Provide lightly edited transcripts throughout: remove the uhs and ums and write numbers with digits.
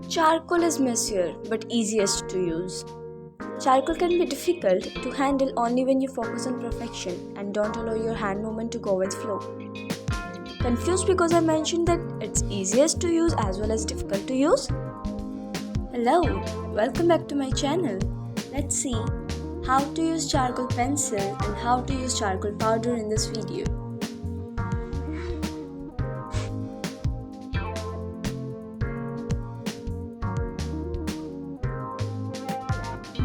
Charcoal is messier but easiest to use. Charcoal can be difficult to handle only when you focus on perfection and don't allow your hand movement to go with flow. Confused because I mentioned that it's easiest to use as well as difficult to use? Hello, welcome back to my channel. Let's see how to use charcoal pencil and how to use charcoal powder in this video.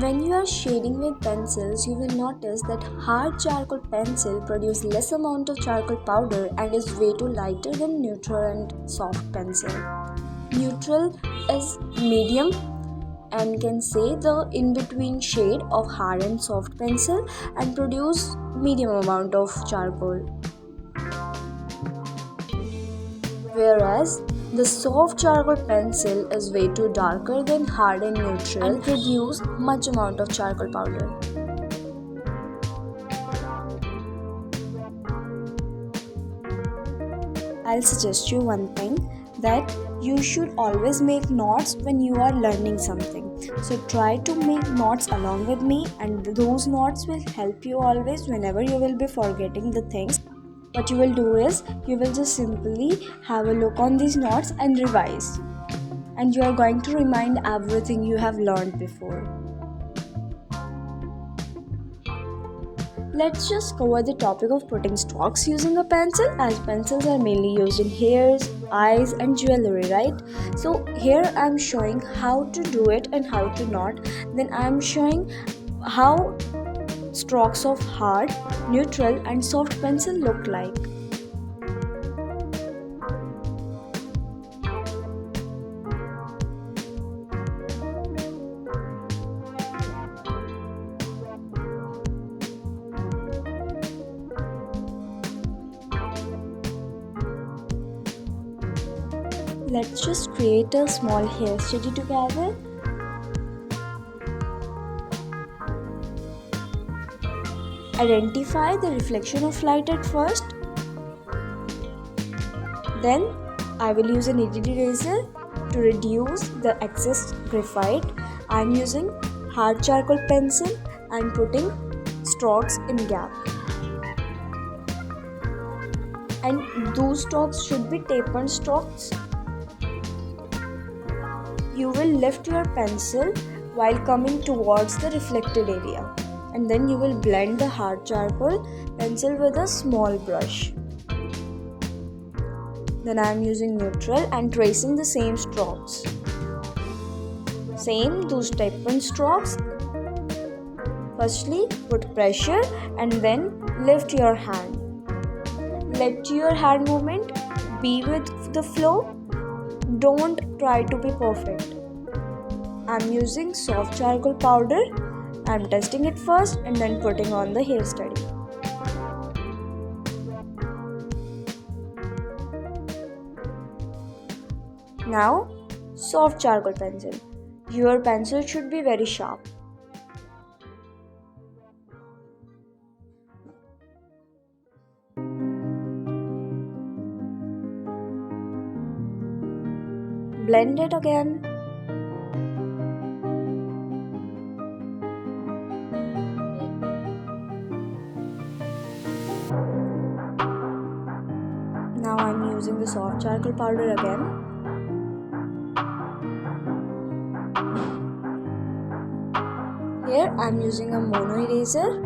When you are shading with pencils, you will notice that hard charcoal pencil produces less amount of charcoal powder and is way too lighter than neutral and soft pencil. Neutral is medium and can say the in-between shade of hard and soft pencil and produce medium amount of charcoal. Whereas the soft charcoal pencil is way too darker than hard and neutral and produce much amount of charcoal powder. I'll suggest you one thing, that you should always make notes when you are learning something. So try to make notes along with me, and those notes will help you always whenever you will be forgetting the things. What you will do is, you will just simply have a look on these notes and revise. And you are going to remind everything you have learned before. Let's just cover the topic of putting strokes using a pencil, as pencils are mainly used in hairs, eyes and jewelry, right? So here I'm showing how to do it and how to not. Then I'm showing how strokes of hard, neutral and soft pencil look like. Let's just create a small hair study together. Identify the reflection of light at first. Then I will use a kneaded eraser to reduce the excess graphite. I am using hard charcoal pencil and putting strokes in gap. And those strokes should be tapered strokes. You will lift your pencil while coming towards the reflected area, and then you will blend the hard charcoal pencil with a small brush. Then I am using neutral and tracing the same strokes. Same those tapered strokes. Firstly, put pressure and then lift your hand. Let your hand movement be with the flow. Don't try to be perfect. I'm using soft charcoal powder. I'm testing it first and then putting on the hair study. Now, soft charcoal pencil. Your pencil should be very sharp. Blend it again. Now I'm using the soft charcoal powder again. Here I'm using a mono eraser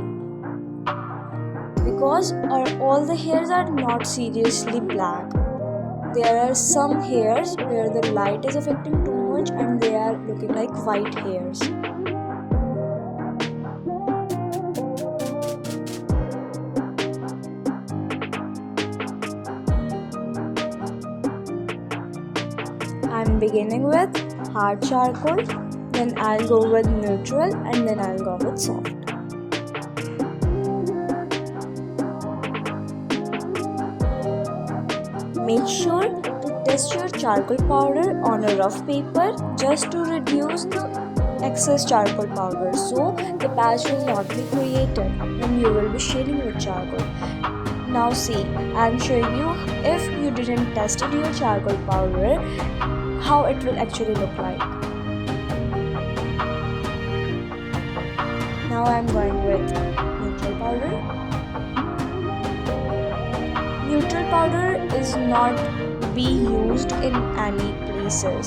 because all the hairs are not seriously black. There are some hairs where the light is affecting too much and they are looking like white hairs. I'm beginning with hard charcoal, then I'll go with neutral and then I'll go with soft. Make sure to test your charcoal powder on a rough paper just to reduce the excess charcoal powder, so the patch will not be created when you will be shading with charcoal. Now see, I am showing you if you didn't tested your charcoal powder, how it will actually look like. Now I'm going with neutral powder. Neutral powder is not be used in any places,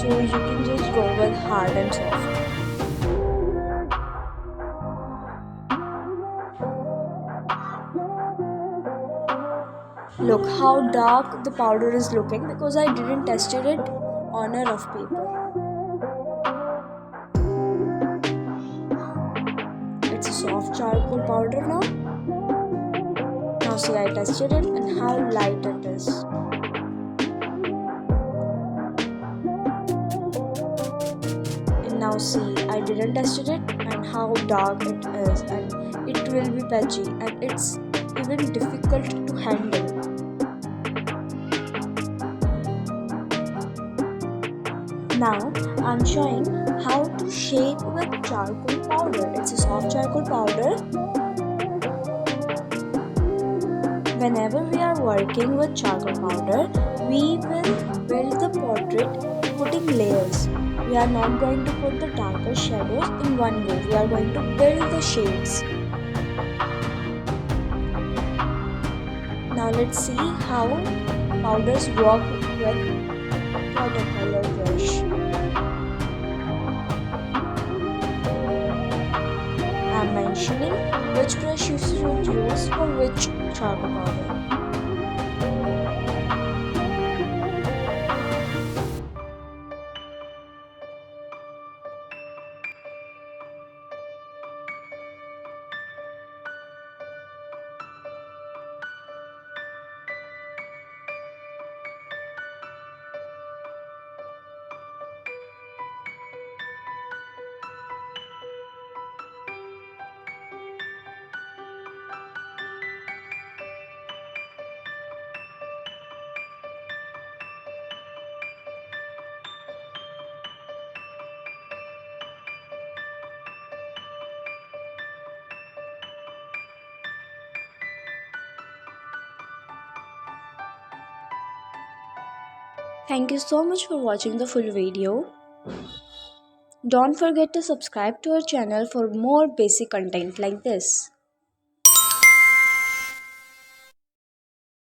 so you can just go with hard and soft. Look how dark the powder is looking because I didn't tested it on a rough paper. It's a soft charcoal powder now. Now see, I tested it and how light it is. And now see, I didn't tested it and how dark it is, and it will be patchy and it's even difficult to handle. Now I'm showing how to shape with charcoal powder. It's a soft charcoal powder. Whenever we are working with charcoal powder, we will build the portrait putting layers. We are not going to put the darker shadows in one go. We are going to build the shades. Now let's see how powders work with watercolor brush. I'm mentioning which brush you should use for which charcoal powder. Thank you so much for watching the full video. Don't forget to subscribe to our channel for more basic content like this.